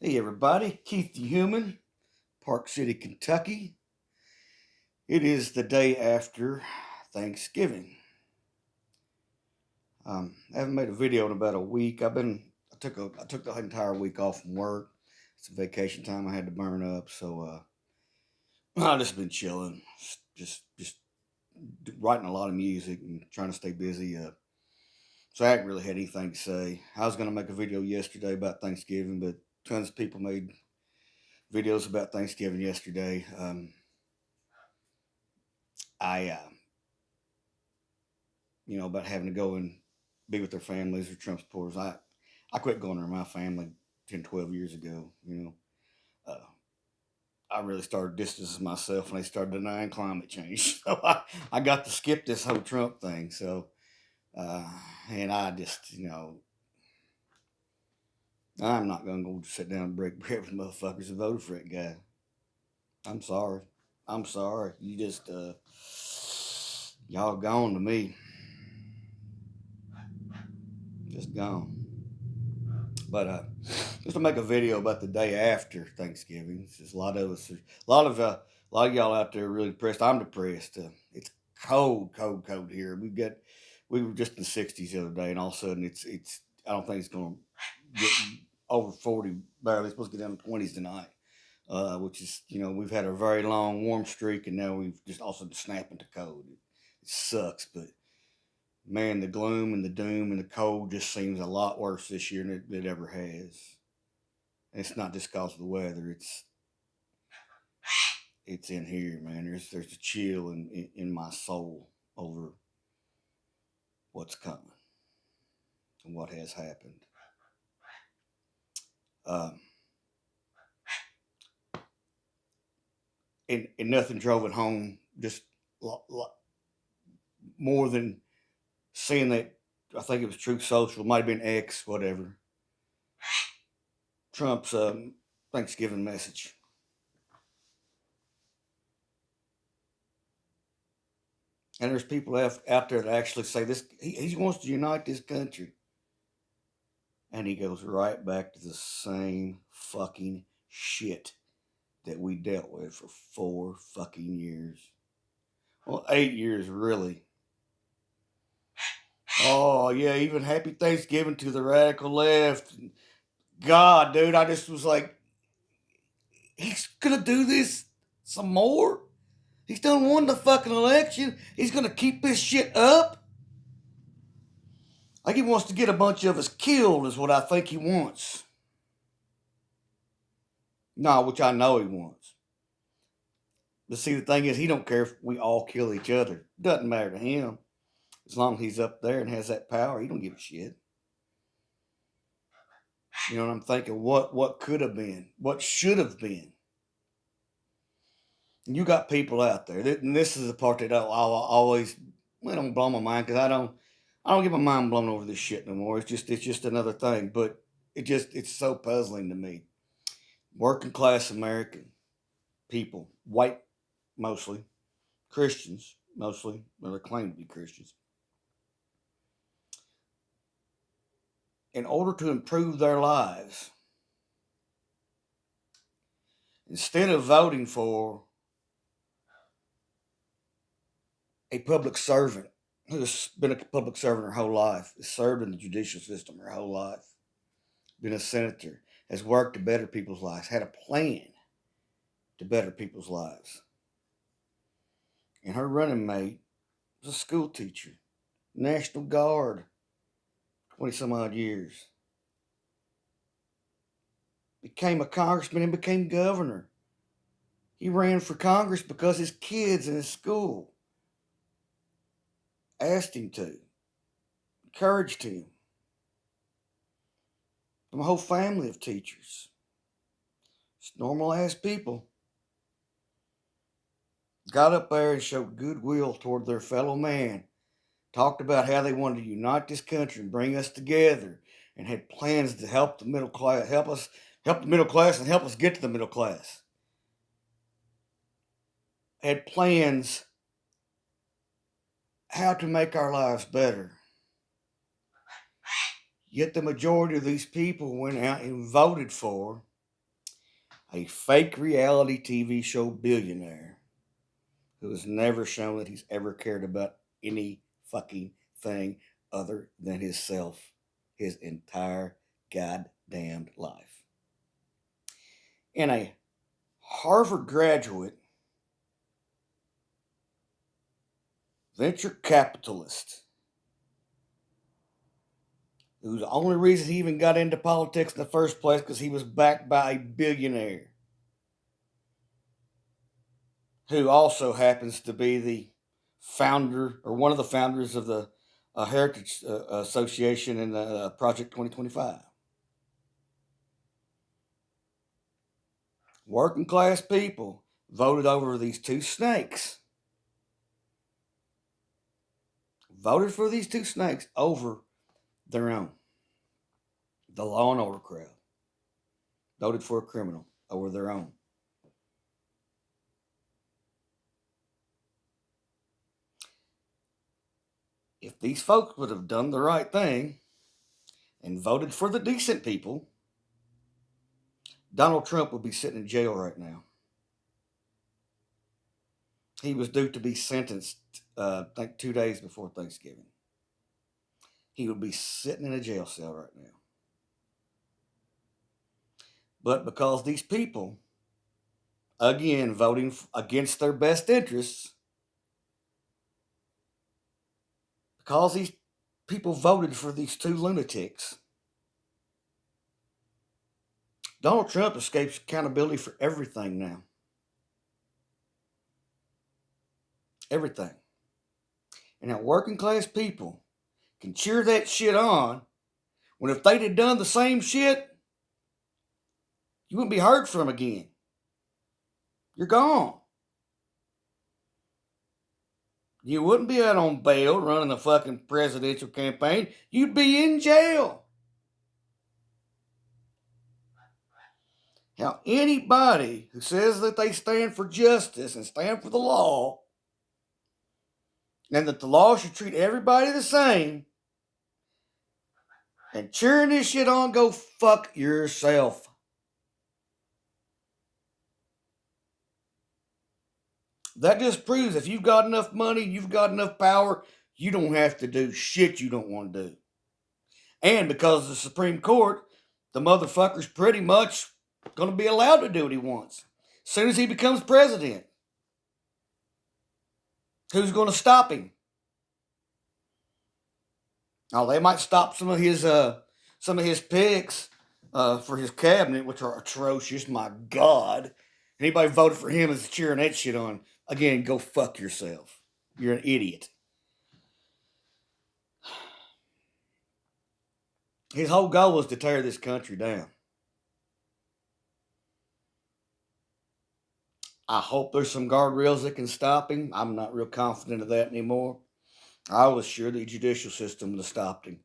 Hey everybody, Keith the Human, Park City, Kentucky. It is the day after Thanksgiving. I haven't made a video in about a week. I took the entire week off from work. It's a vacation time I had to burn up, so I've just been chilling, just writing a lot of music and trying to stay busy. So I haven't really had anything to say. I was gonna make a video yesterday about Thanksgiving, but tons of people made videos about Thanksgiving yesterday. I about having to go and be with their families or Trump supporters. I quit going around my family 10, 12 years ago. Uh, I really started distancing myself when they started denying climate change. So I got to skip this whole Trump thing. So, uh, and I just, I'm not going to go sit down and break bread with motherfuckers who voted for that guy. I'm sorry. I'm sorry. Y'all gone to me. Just gone. But just to make a video about the day after Thanksgiving, there's a lot of us, a lot of y'all out there are really depressed. I'm depressed. It's cold, cold, cold here. We were just in the 60s the other day, and all of a sudden it's. I don't think it's going to get over 40. Barely. It's supposed to get down to 20s tonight, which is we've had a very long warm streak, and now we've just also snapped into cold. It sucks, but man, the gloom and the doom and the cold just seems a lot worse this year than it ever has. And it's not just because of the weather. It's in here, man. There's a chill in my soul over what's coming and what has happened. Um, and nothing drove it home. Just more than seeing that. I think it was Truth Social, might have been X, whatever. Trump's Thanksgiving message. And there's people out there that actually say this. He wants to unite this country. And he goes right back to the same fucking shit that we dealt with for 4 fucking years. Well, 8 years, really. Oh, yeah, even happy Thanksgiving to the radical left. God, dude, I just was like, he's gonna do this some more? He's done won the fucking election. He's gonna keep this shit up? Like he wants to get a bunch of us killed, is what I think he wants. No, which I know he wants. But see, the thing is, he don't care if we all kill each other. Doesn't matter to him. As long as he's up there and has that power, he don't give a shit. You know what I'm thinking? What could have been? What should have been? And you got people out there, and this is the part that I'll always don't blow my mind because I don't get my mind blown over this shit no more. It's just another thing, but it's so puzzling to me. Working class American people, white mostly, Christians mostly, well, they claim to be Christians. In order to improve their lives, instead of voting for a public servant who's been a public servant her whole life, has served in the judicial system her whole life, been a senator, has worked to better people's lives, had a plan to better people's lives. And her running mate was a school teacher, National Guard, 20 some odd years. Became a congressman and became governor. He ran for Congress because his kids in his school asked him to, encouraged him. From a whole family of teachers. Just normal ass people. Got up there and showed goodwill toward their fellow man. Talked about how they wanted to unite this country and bring us together, and had plans to help the middle class, help the middle class, and help us get to the middle class. Had plans how to make our lives better. Yet the majority of these people went out and voted for a fake reality TV show billionaire who has never shown that he's ever cared about any fucking thing other than himself his entire goddamned life. And a Harvard graduate, venture capitalist, whose only reason he even got into politics in the first place because he was backed by a billionaire, who also happens to be the founder or one of the founders of the Heritage Association and Project 2025. Working class people voted over these two snakes. Voted for these two snakes over their own. The law and order crowd voted for a criminal over their own. If these folks would have done the right thing and voted for the decent people, Donald Trump would be sitting in jail right now. He was due to be sentenced, I think 2 days before Thanksgiving. He would be sitting in a jail cell right now. But because these people, again, voting against their best interests, because these people voted for these two lunatics, Donald Trump escapes accountability for everything now. Everything. And now working class people can cheer that shit on when if they'd have done the same shit, you wouldn't be heard from again. You're gone. You wouldn't be out on bail running a fucking presidential campaign. You'd be in jail. Now, anybody who says that they stand for justice and stand for the law and that the law should treat everybody the same and cheering this shit on, go fuck yourself. That just proves if you've got enough money, you've got enough power, you don't have to do shit you don't want to do. And because of the Supreme Court, the motherfucker's pretty much going to be allowed to do what he wants. As soon as he becomes president, who's going to stop him? Oh, they might stop some of his picks for his cabinet, which are atrocious. My God, anybody voted for him is cheering that shit on. Again, go fuck yourself. You're an idiot. His whole goal was to tear this country down. I hope there's some guardrails that can stop him. I'm not real confident of that anymore. I was sure the judicial system would have stopped him.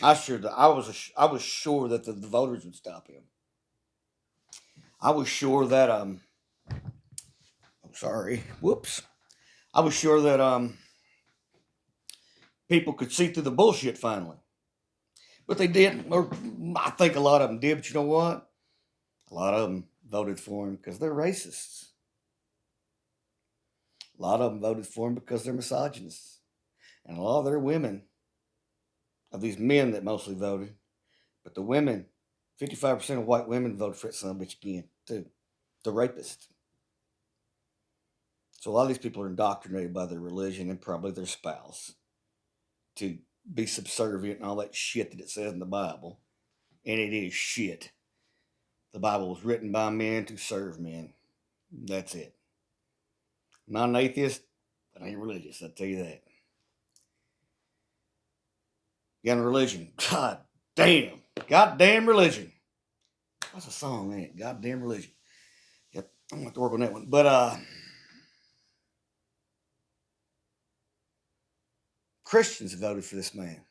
I was sure that the voters would stop him. I was sure that I'm sorry. Whoops. I was sure that people could see through the bullshit finally. But they didn't, or I think a lot of them did, but you know what? A lot of them voted for him because they're racists. A lot of them voted for him because they're misogynists. And a lot of their women, of these men that mostly voted, but the women, 55% of white women voted for that son of a bitch again, too. The rapist. So a lot of these people are indoctrinated by their religion and probably their spouse to be subservient and all that shit that it says in the Bible. And it is shit. The Bible was written by men to serve men. That's it. I'm not an atheist, but I ain't religious, I'll tell you that. You got a religion. God damn. Goddamn religion. That's a song, ain't it? Goddamn religion. Yep, I'm gonna have to work on that one. But Christians voted for this man,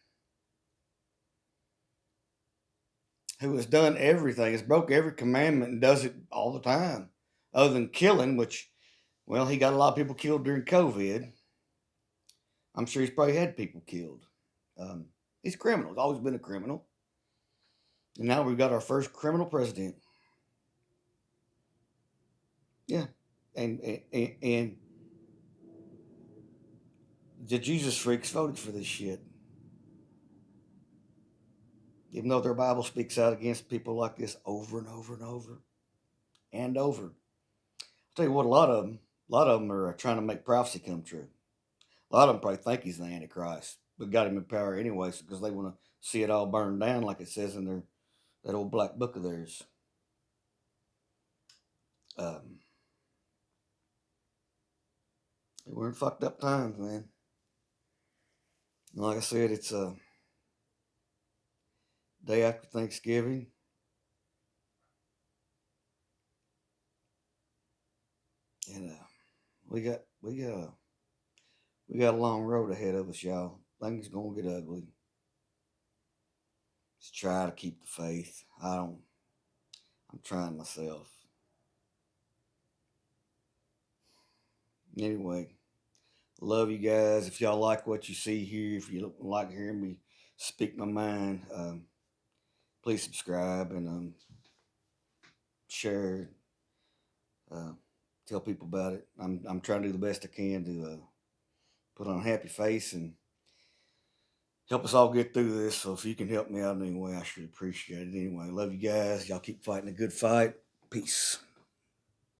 who has done everything, has broke every commandment and does it all the time, other than killing, which, well, he got a lot of people killed during COVID. I'm sure he's probably had people killed. He's a criminal. He's always been a criminal. And now we've got our first criminal president. Yeah, and the Jesus freaks voted for this shit, even though their Bible speaks out against people like this over and over and over and over. I'll tell you what, a lot of them are trying to make prophecy come true. A lot of them probably think he's the Antichrist, but got him in power anyways because they want to see it all burned down, like it says in their that old black book of theirs. Um, we're in fucked up times, man. And like I said, it's a day after Thanksgiving, and we got a long road ahead of us, y'all. Things gonna get ugly. Just try to keep the faith. I'm trying myself. Anyway, love you guys. If y'all like what you see here, if you don't like hearing me speak my mind, please subscribe and share. Uh, tell people about it. I'm trying to do the best I can to put on a happy face and help us all get through this. So if you can help me out in any way, I sure appreciate it. Anyway, love you guys. Y'all keep fighting a good fight. Peace.